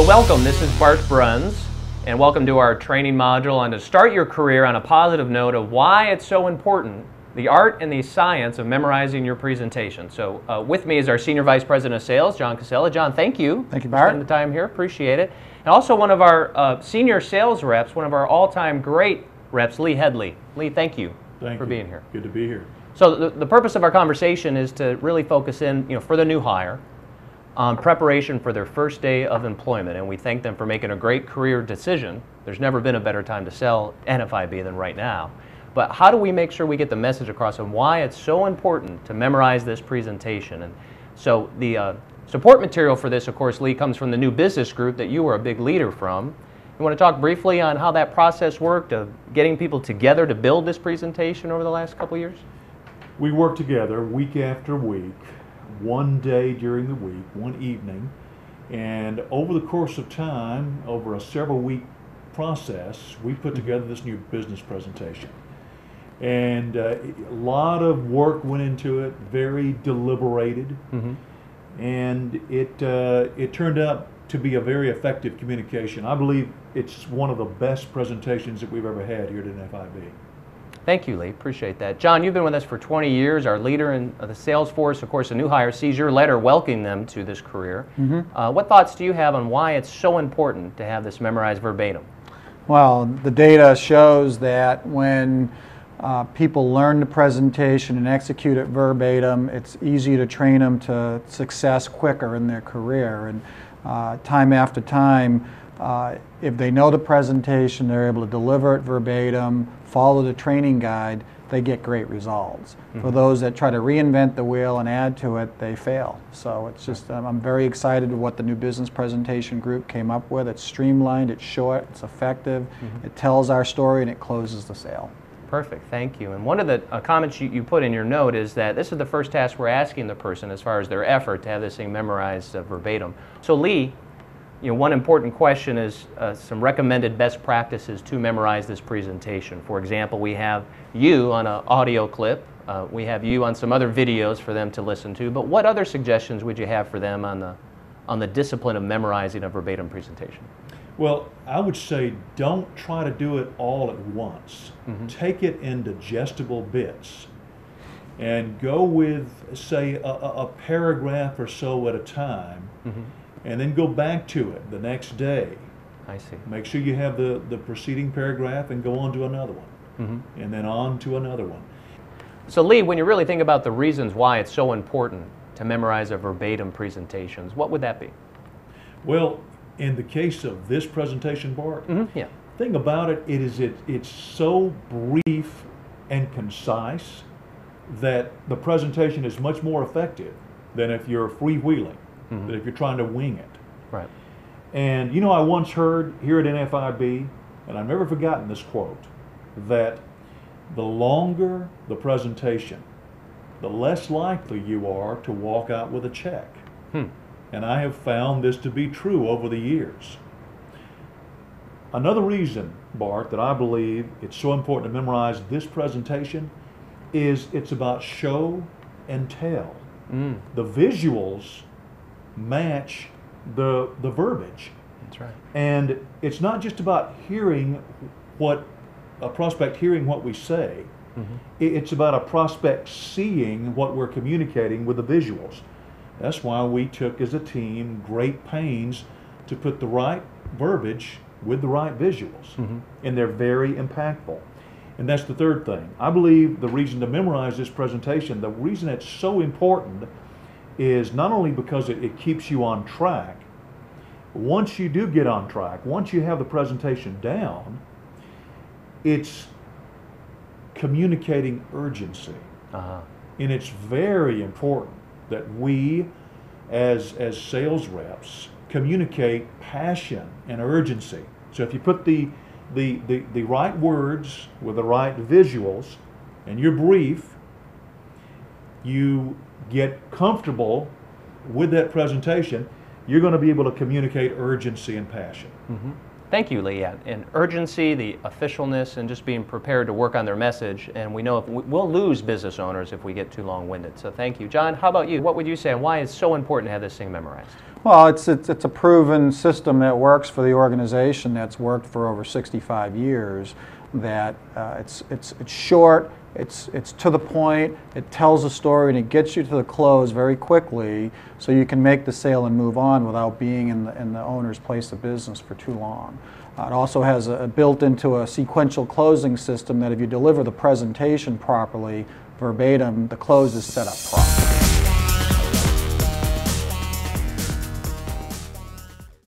So welcome, this is Bart Bruns, and welcome to our training module on to start your career on a positive note of why it's so important, the art and the science of memorizing your presentation. So with me is our Senior Vice President of Sales, John Casella. John, thank you. Thank you, Bart. For spending the time here, appreciate it. And also one of our senior sales reps, one of our all-time great reps, Lee Headley. Lee, thank you for being here. Good to be here. So the purpose of our conversation is to really focus in, for the new hire, on preparation for their first day of employment, and we thank them for making a great career decision. There's never been a better time to sell NFIB than right now. But how do we make sure we get the message across and why it's so important to memorize this presentation? And so the support material for this, of course, Lee, comes from the New Business Group that you were a big leader from. You want to talk briefly on how that process worked of getting people together to build this presentation over the last couple of years? We worked together week after week, one day during the week, one evening, and over the course of time, over a several-week process, we put together this new business presentation. And a lot of work went into it, very deliberated, and it turned out to be a very effective communication. I believe it's one of the best presentations that we've ever had here at NFIB. Thank you, Lee. Appreciate that. John, you've been with us for 20 years, our leader in the sales force. Of course, a new hire sees your letter welcoming them to this career. What thoughts do you have on why it's so important to have this memorized verbatim? Well, the data shows that when people learn the presentation and execute it verbatim, it's easy to train them to success quicker in their career. And time after time, if they know the presentation, they're able to deliver it verbatim, follow the training guide, they get great results. For those that try to reinvent the wheel and add to it, they fail. So it's just, I'm very excited with what the new business presentation group came up with. It's streamlined, it's short, it's effective, it tells our story, and it closes the sale. Perfect, thank you. And one of the comments you put in your note is that this is the first task we're asking the person as far as their effort to have this thing memorized verbatim. So Lee, one important question is some recommended best practices to memorize this presentation. For example, we have you on an audio clip. We have you on some other videos for them to listen to. But what other suggestions would you have for them on the discipline of memorizing a verbatim presentation? Well, I would say don't try to do it all at once. Take it in digestible bits and go with, say, a paragraph or so at a time. And then go back to it the next day. I see. Make sure you have the preceding paragraph and go on to another one. And then on to another one. So Lee, when you really think about the reasons why it's so important to memorize a verbatim presentations, what would that be? Well, in the case of this presentation, Bart, yeah. thing about it's so brief and concise that the presentation is much more effective than if you're freewheeling. That if you're trying to wing it. Right. And I once heard here at NFIB, and I've never forgotten this quote, that the longer the presentation, the less likely you are to walk out with a check. And I have found this to be true over the years. Another reason, Bart, that I believe it's so important to memorize this presentation is it's about show and tell. The visuals match the verbiage. That's right. And it's not just about hearing what a prospect hearing what we say. It's about a prospect seeing what we're communicating with the visuals. That's why we took as a team great pains to put the right verbiage with the right visuals. And they're very impactful. And that's the third thing. I believe the reason to memorize this presentation, the reason it's so important is not only because it keeps you on track. Once you do get on track, once you have the presentation down, it's communicating urgency. And it's very important that we, as sales reps, communicate passion and urgency. So if you put the right words with the right visuals, and you're brief, you get comfortable with that presentation, you're going to be able to communicate urgency and passion. Thank you, Lee. And urgency, the officialness, and just being prepared to work on their message. And we know we'll lose business owners if we get too long-winded. So thank you. John, how about you? What would you say, and why is it so important to have this thing memorized? Well, it's a proven system that works for the organization that's worked for over 65 years. That it's short, it's to the point, it tells a story, and it gets you to the close very quickly, so you can make the sale and move on without being in the owner's place of business for too long. It also has built into a sequential closing system that if you deliver the presentation properly, verbatim, the close is set up properly.